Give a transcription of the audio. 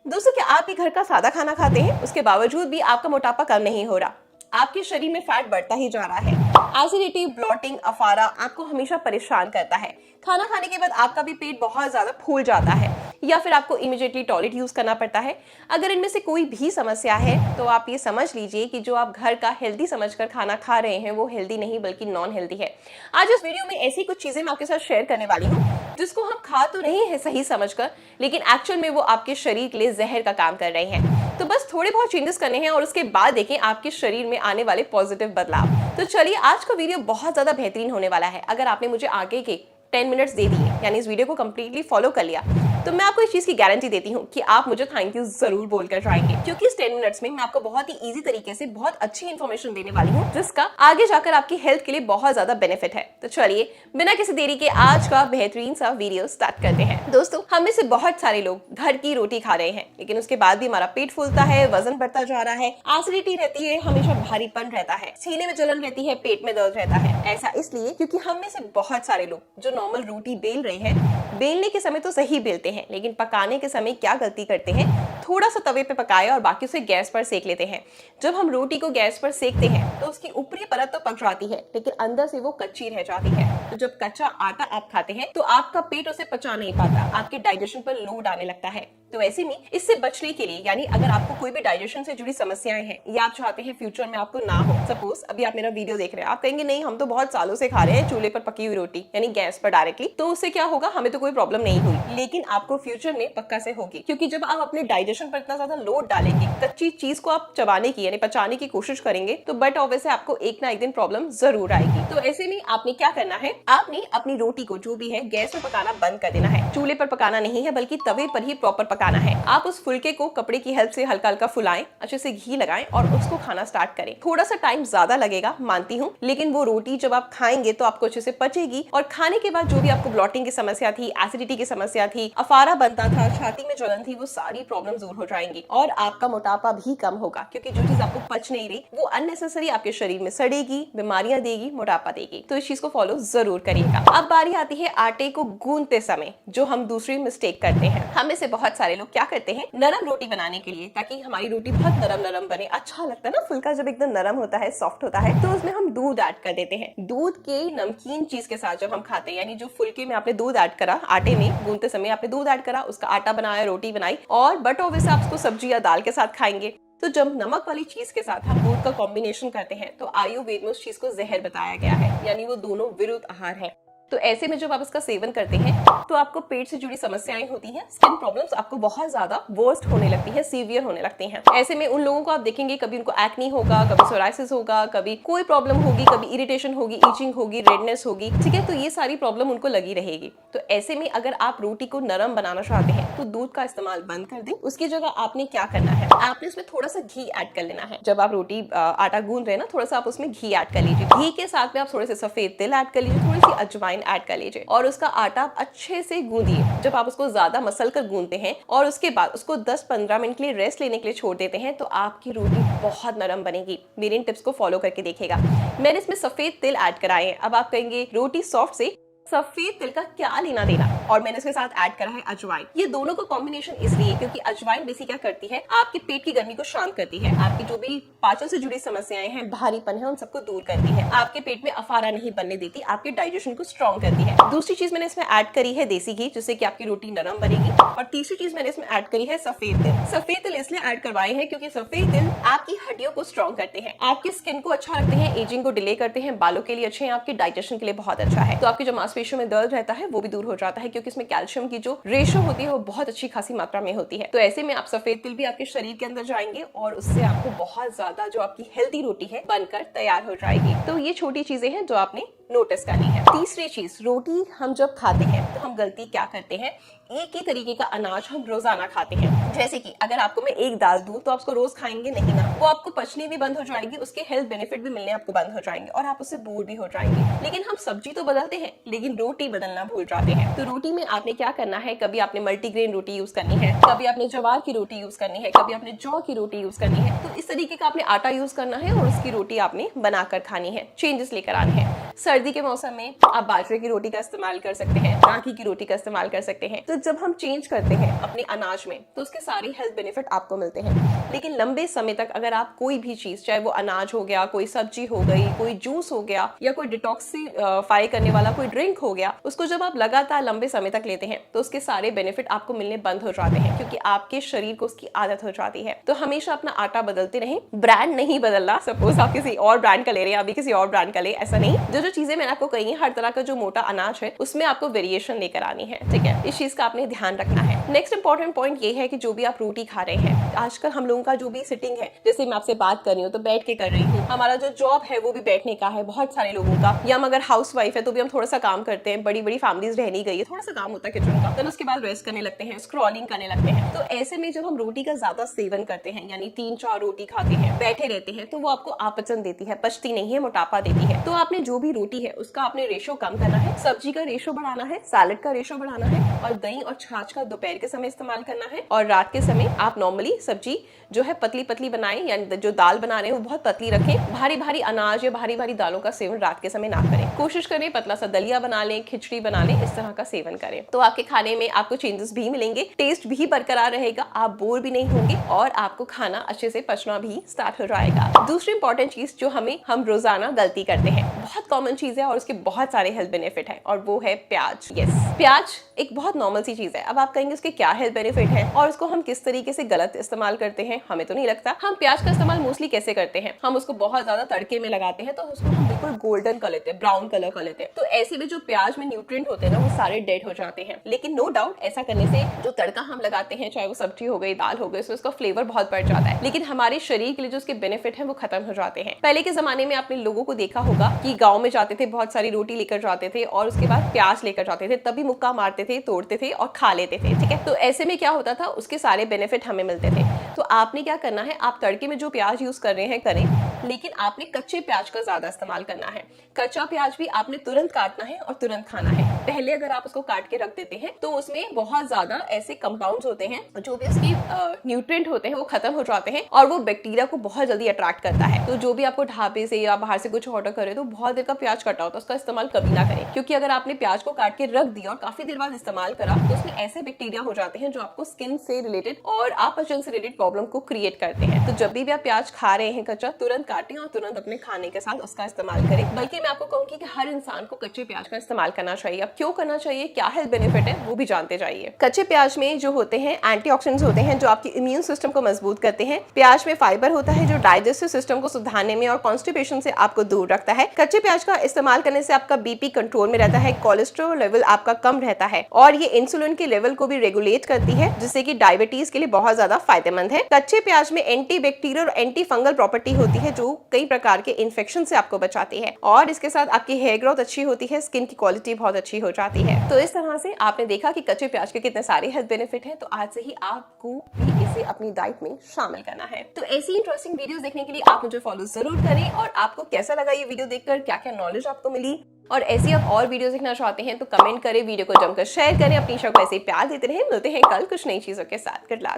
दोस्तों, क्या आप भी घर का सादा खाना खाते हैं, उसके बावजूद भी आपका मोटापा कम नहीं हो रहा? आपके शरीर में फैट बढ़ता ही जा रहा है। एसिडिटी, ब्लॉटिंग, अफारा आपको हमेशा परेशान करता है। खाना खाने के बाद आपका भी पेट बहुत ज्यादा फूल जाता है, या फिर आपको इमीडिएटली टॉयलेट यूज करना पड़ता है। अगर इनमें से कोई भी समस्या है तो आप ये समझ लीजिए कि जो आप घर का हेल्दी समझकर खाना खा रहे हैं वो हेल्दी नहीं बल्कि नॉन हेल्दी है। आज इस वीडियो में ऐसी कुछ चीजें मैं आपके साथ शेयर करने वाली हूँ जिसको हम खा तो नहीं है सही समझकर, लेकिन एक्चुअल में वो आपके शरीर के लिए जहर का काम कर रहे हैं। तो बस थोड़े बहुत चेंजेस करने हैं और उसके बाद देखें आपके शरीर में आने वाले पॉजिटिव बदलाव। तो चलिए, आज का वीडियो बहुत ज्यादा बेहतरीन होने वाला है। अगर आपने मुझे आगे के 10 मिनट्स दे दिए, यानी इस वीडियो को कंप्लीटली फॉलो कर लिया, तो मैं आपको इस चीज की गारंटी देती हूँ कि आप मुझे थैंक यू जरूर बोलकर जाएंगे, क्योंकि इस 10 मिनट्स में मैं आपको बहुत ही इजी तरीके से बहुत अच्छी इन्फॉर्मेशन देने वाली हूँ जिसका आगे जाकर आपकी हेल्थ के लिए बहुत ज्यादा बेनिफिट है। तो चलिए, बिना किसी देरी के आज का बेहतरीन सा वीडियो स्टार्ट करते हैं। दोस्तों, हम में से बहुत सारे लोग घर की रोटी खा रहे हैं, लेकिन उसके बाद भी हमारा पेट फूलता है, वजन बढ़ता जा रहा है, एसिडिटी रहती है, हमेशा भारीपन रहता है, सीने में जलन रहती है, पेट में दर्द रहता है। ऐसा इसलिए क्योंकि हम में से बहुत सारे लोग जो नॉर्मल रोटी बेल रहे हैं, बेलने के समय तो सही बेलते हैं, लेकिन पकाने के समय क्या गलती करते हैं, थोड़ा सा तवे पे पकाए और बाकी उसे गैस पर सेक लेते हैं। जब हम रोटी को गैस पर सेकते हैं तो उसकी ऊपरी परत तो पक जाती है, लेकिन अंदर से वो कच्ची रह जाती है। तो जब कच्चा आटा आप खाते हैं तो आपका पेट उसे पचा नहीं पाता, आपके डाइजेशन पर लोड आने लगता है। तो ऐसे में इससे बचने के लिए, यानी अगर आपको कोई भी डाइजेशन से जुड़ी समस्याएं हैं या आप चाहते हैं फ्यूचर में आपको ना हो, सपोज अभी आप मेरा वीडियो देख रहे हैं, आप कहेंगे नहीं हम तो बहुत सालों से खा रहे हैं चूल्हे पर पकी हुई रोटी यानी गैस पर डायरेक्टली, तो उससे क्या होगा, हमें तो कोई प्रॉब्लम नहीं हुई, लेकिन आपको फ्यूचर में पक्का से होगी। क्योंकि जब आप अपने डाइजेशन पर इतना ज्यादा लोड डालेंगे, कच्ची चीज को आप चबाने की यानी पचाने की कोशिश करेंगे, तो बट ऑब्वियसली आपको एक ना एक दिन प्रॉब्लम जरूर आएगी। तो ऐसे में आपने क्या करना है, आपने अपनी रोटी को जो भी है गैस पर पकाना बंद कर देना है। चूल्हे पर पकाना नहीं है बल्कि तवे पर ही प्रॉपर पकाना है। आप उस फुलके को कपड़े की हेल्प से हल्का हल्का फुलाएं, अच्छे से घी लगाएं और उसको खाना स्टार्ट करें। थोड़ा सा टाइम ज्यादा लगेगा मानती हूँ, लेकिन वो रोटी जब आप खाएंगे तो आपको अच्छे से पचेगी और खाने के बाद जो भी आपको ब्लॉटिंग की समस्या थी, एसिडिटी की समस्या थी, अफारा बनता था, छाती में जलन थी, वो सारी प्रॉब्लम दूर हो जाएंगी और आपका मोटापा भी कम होगा। क्योंकि जो चीज आपको पच नहीं रही वो अननेसेसरी आपके शरीर में सड़ेगी, बीमारियां देगी, मोटापा देगी। तो इस चीज को फॉलो जरूर करिएगा। अब बारी आती है आटे को गूंदते समय जो हम दूसरी मिस्टेक करते हैं। हम में से बहुत सारे लोग क्या करते हैं, नरम रोटी बनाने के लिए, ताकि हमारी रोटी बहुत नरम नरम बने, अच्छा लगता है ना फुल्का जब एकदम नरम होता है, सॉफ्ट होता है, तो उसमें हम दूध ऐड कर देते हैं। दूध के नमकीन चीज के साथ जब हम खाते हैं, यानी जो फुल्के में आपने दूध ऐड करा, आटे में गूंदते समय आपने दूध ऐड करा, उसका आटा बनाया, रोटी बनाई और बट ऑब्वियसली आप उसको सब्जी या दाल के साथ खाएंगे। तो जब नमक वाली चीज के साथ हम दूध का कॉम्बिनेशन करते हैं तो आयुर्वेद में उस चीज को जहर बताया गया है, यानी वो दोनों विरुद्ध आहार है। तो ऐसे में जब आप इसका सेवन करते हैं तो आपको पेट से जुड़ी समस्याएं होती हैं, स्किन प्रॉब्लम्स आपको बहुत ज्यादा वर्स्ट होने लगती है, सीवियर होने लगती हैं। ऐसे में उन लोगों को आप देखेंगे कभी उनको एक्नी होगा, कभी सोराइसिस होगा, कभी कोई प्रॉब्लम होगी, कभी इरिटेशन होगी, ईचिंग होगी, रेडनेस होगी, ठीक है, तो ये सारी प्रॉब्लम उनको लगी रहेगी। तो ऐसे में अगर आप रोटी को नरम बनाना चाहते हैं तो दूध का इस्तेमाल बंद कर दें। उसकी जगह आपने क्या करना है, आपने उसमें थोड़ा सा घी ऐड कर लेना है। जब आप रोटी आटा गूंद रहे हैं ना, थोड़ा सा आप उसमें घी ऐड कर लीजिए। घी के साथ में आप थोड़े से सफेद तिल ऐड कर लीजिए, थोड़ी सी अजवाइन ऐड कर लीजिए और उसका आटा अच्छे से गूंदिए। जब आप उसको ज्यादा मसल कर गूंदते हैं और उसके बाद उसको 10-15 मिनट के लिए रेस्ट लेने के लिए छोड़ देते हैं तो आपकी रोटी बहुत नरम बनेगी। मेरे इन टिप्स को फॉलो करके देखिएगा। मैंने इसमें सफेद तिल ऐड कराए हैं। अब आप कहेंगे रोटी सॉफ्ट से सफेद तिल का क्या लेना देना, और मैंने इसके साथ ऐड करा है अजवाइन। ये दोनों का कॉम्बिनेशन इसलिए क्योंकि अजवाइन बेसिकली क्या करती है, आपके पेट की गर्मी को शांत करती है, आपकी जो भी पाचन से जुड़ी समस्याएं हैं, भारीपन है, उन सबको दूर करती है, आपके पेट में अफारा नहीं बनने देती, आपके डाइजेशन को स्ट्रॉन्ग करती है। दूसरी चीज मैंने इसमें ऐड करी है देसी घी, जिससे कि आपकी रोटी नरम बनेगी। और तीसरी चीज मैंने इसमें ऐड करी है सफेद तिल। सफेद तिल इसलिए ऐड करवाए हैं क्योंकि सफेद तिल आपकी हड्डियों को स्ट्रॉन्ग करते हैं, आपकी स्किन को अच्छा रखते हैं, एजिंग को डिले करते हैं, बालों के लिए अच्छे हैं, आपके डाइजेशन के लिए बहुत अच्छा है। तो आपकी जो मांसपेशियों में दर्द रहता है वो भी दूर हो जाता है, क्योंकि इसमें कैल्शियम की जो रेशो होती है वो बहुत अच्छी खासी मात्रा में होती है। तो ऐसे में आप सफेद तिल भी आपके शरीर के अंदर जाएंगे और उससे आपको बहुत ज्यादा जो आपकी हेल्दी रोटी है बनकर तैयार हो जाएगी। तो ये छोटी चीजें हैं जो आपने नोटिस करनी है। तीसरी चीज, रोटी हम जब खाते हैं तो हम गलती क्या करते हैं, एक ही तरीके का अनाज हम रोजाना खाते हैं। जैसे कि अगर आपको मैं एक दाल दूं तो आप उसको रोज खाएंगे नहीं ना, वो आपको पचनी भी बंद हो जाएगी, उसके हेल्थ बेनिफिट भी मिलने आपको बंद हो जाएंगे और आप उससे बोर भी हो जाएंगे। लेकिन हम सब्जी तो बदलते हैं लेकिन रोटी बदलना भूल जाते हैं। तो रोटी में आपने क्या करना है, कभी आपने मल्टीग्रेन रोटी यूज करनी है, कभी आपने ज्वार की रोटी यूज करनी है, कभी आपने जौ की रोटी यूज करनी है। तो इस तरीके का आपने आटा यूज करना है और उसकी रोटी आपने बनाकर खानी है, चेंजेस लेकर आने हैं। सर्दी के मौसम में आप बाजरे की रोटी का इस्तेमाल कर सकते हैं, रागी की रोटी का इस्तेमाल कर सकते हैं। तो जब हम चेंज करते हैं अपने अनाज में तो उसके सारे हेल्थ बेनिफिट आपको मिलते हैं। लेकिन लंबे समय तक अगर आप कोई भी चीज, चाहे वो अनाज हो गया, कोई सब्जी हो गई, कोई जूस हो गया या कोई डिटॉक्सिफाई करने वाला कोई ड्रिंक हो गया, उसको जब आप लगातार लंबे समय तक लेते हैं तो उसके सारे बेनिफिट आपको मिलने बंद हो जाते हैं, क्योंकि आपके शरीर को उसकी आदत हो जाती है। तो हमेशा अपना आटा बदलते रहें, ब्रांड नहीं बदलना। सपोज आप किसी और ब्रांड का ले रहे हैं, अभी किसी और ब्रांड का ले, ऐसा नहीं। जो जो चीजें मैंने आपको कही है, हर तरह का जो मोटा अनाज है उसमें आपको वेरिएशन लेकर आनी है, ठीक है। इस चीज का आपने ध्यान रखना है। नेक्स्ट इंपॉर्टेंट पॉइंट ये है कि जो भी आप रोटी खा रहे हैं, आजकल हम लोगों का जो भी सिटिंग है, जैसे मैं आपसे बात कर रही हूँ तो बैठ के कर रही हूँ, हमारा जो जॉब है वो भी बैठने का है बहुत सारे लोगों का, या हम अगर हाउस वाइफ है तो भी हम थोड़ा सा काम करते हैं, बड़ी बड़ी फैमिलीज रहनी गई है, थोड़ा सा काम होता है किचन का, तो उसके बाद रेस्ट करने लगते हैं, स्क्रॉलिंग करने लगते हैं। तो ऐसे में जब हम रोटी का ज्यादा सेवन करते हैं, यानी 3-4 रोटी खाते हैं, बैठे रहते हैं, तो वो आपको अपचन देती है, पचती नहीं है, मोटापा देती है। तो आपने जो भी रोटी है उसका आपने रेशो कम करना है, सब्जी का रेशो बढ़ाना है, सैलेड का रेशो बढ़ाना है, और दही और छाछ का दोपहर के समय इस्तेमाल करना है। और रात के समय आप नॉर्मली सब्जी जो है पतली पतली बनाएं, यानी जो दाल बना रहे हैं वो बहुत पतली रखें। भारी भारी अनाज या भारी भारी दालों का सेवन रात के समय ना करें। कोशिश करें पतला सा दलिया बना लें, खिचड़ी बना लें, इस तरह का सेवन करें। तो आपके खाने में आपको चेंजेस भी मिलेंगे, टेस्ट भी बरकरार रहेगा, आप बोर भी नहीं होंगे और आपको खाना अच्छे से पचना भी स्टार्ट हो जाएगा। दूसरी इंपॉर्टेंट चीज जो हम रोजाना गलती करते हैं, बहुत कॉमन चीज है और उसके बहुत सारे हेल्थ बेनिफिट है, और वो है प्याज। यस, प्याज एक बहुत नॉर्मल सी चीज है। अब आप कहेंगे उसके क्या हेल्थ बेनिफिट है और उसको हम किस तरीके से गलत इस्तेमाल करते हैं, हमें तो नहीं लगता। हम प्याज का इस्तेमाल मोस्टली कैसे करते हैं, हम उसको बहुत ज्यादा तड़के में लगाते हैं, तो उसको हम बिल्कुल गोल्डन कर लेते हैं, ब्राउन कलर कर लेते हैं। तो ऐसे में जो प्याज में न्यूट्रिएंट होते हैं ना, वो सारे डेड हो जाते हैं। लेकिन नो डाउट ऐसा करने से जो तड़का हम लगाते हैं, चाहे वो सब्जी हो गई, दाल हो गई, उसका फ्लेवर बहुत बढ़ जाता है, लेकिन हमारे शरीर के लिए जो उसके बेनिफिट है वो खत्म हो जाते हैं। पहले के जमाने में आपने लोगों को देखा होगा कि गांव में जाते थे, बहुत सारी रोटी लेकर जाते थे और उसके बाद प्याज लेकर जाते थे, तभी मुक्का मारते थे, तोड़ते थे और खा लेते थे, ठीक है। तो ऐसे में क्या होता था, उसके सारे बेनिफिट हमें मिलते थे। तो आपने क्या करना है, आप तड़के में जो प्याज यूज कर रहे हैं करें, लेकिन आपने कच्चे प्याज का ज्यादा इस्तेमाल करना है। कच्चा प्याज भी आपने तुरंत काटना है और तुरंत खाना है। पहले अगर आप उसको काट के रख देते हैं तो उसमें बहुत ज्यादा ऐसे कंपाउंड्स होते हैं, जो भी उसके न्यूट्रिएंट होते हैं वो खत्म हो जाते हैं और वो बैक्टीरिया को बहुत जल्दी अट्रैक्ट करता है। तो जो भी आपको ढाबे से या बाहर से कुछ ऑर्डर करे तो बहुत देर का प्याज कटा होता है, उसका इस्तेमाल कभी ना करें, क्योंकि अगर आपने प्याज को काट के रख दिया और काफी देर बाद इस्तेमाल करा तो उसमें ऐसे बैक्टीरिया हो जाते हैं जो आपको स्किन से रिलेटेड और अपचन से रिलेटेड प्रॉब्लम को क्रिएट करते हैं। तो जब भी आप प्याज खा रहे हैं कच्चा, तुरंत काटें और तुरंत अपने खाने के साथ उसका इस्तेमाल करें। बल्कि मैं आपको कहूंगी कि हर इंसान को कच्चे प्याज का इस्तेमाल करना चाहिए। अब क्यों करना चाहिए, क्या हेल्थ बेनिफिट है, वो भी जानते जाइए। कच्चे प्याज में जो होते हैं एंटीऑक्सीडेंट्स होते हैं, जो आपके इम्यून सिस्टम को मजबूत करते हैं। प्याज में फाइबर होता है जो डाइजेस्टिव सिस्टम को सुधारने में और कॉन्स्टिपेशन से आपको दूर रखता है। कच्चे प्याज का इस्तेमाल करने से आपका बीपी कंट्रोल में रहता है, कोलेस्ट्रॉल लेवल आपका कम रहता है और ये इंसुलिन के लेवल को भी रेगुलेट करती है, जिससे कि डायबिटीज के लिए बहुत ज्यादा फायदेमंद है। कच्चे प्याज में एंटी बैक्टीरियल और एंटी फंगल प्रॉपर्टी होती है, जो कई प्रकार के इन्फेक्शन से आपको बचाती है और इसके साथ आपकी हेयर ग्रोथ अच्छी होती है, स्किन की क्वालिटी बहुत अच्छी हो जाती है। तो इस तरह से आपने देखा कि कच्चे प्याज के कितने सारे हेल्थ बेनिफिट हैं। तो आज से ही आपको भी इसे अपनी डाइट में शामिल करना है। तो ऐसी इंटरेस्टिंग वीडियोस देखने के लिए आप मुझे फॉलो जरूर करें। और आपको कैसा लगा ये वीडियो देखकर, क्या क्या नॉलेज आपको मिली, और ऐसी आप और वीडियोस देखना चाहते हैं तो कमेंट करें, वीडियो को जमकर शेयर करें, अपनी शो को ऐसे ही प्यार देते रहें। मिलते हैं कल कुछ नई चीजों के साथ। Good luck.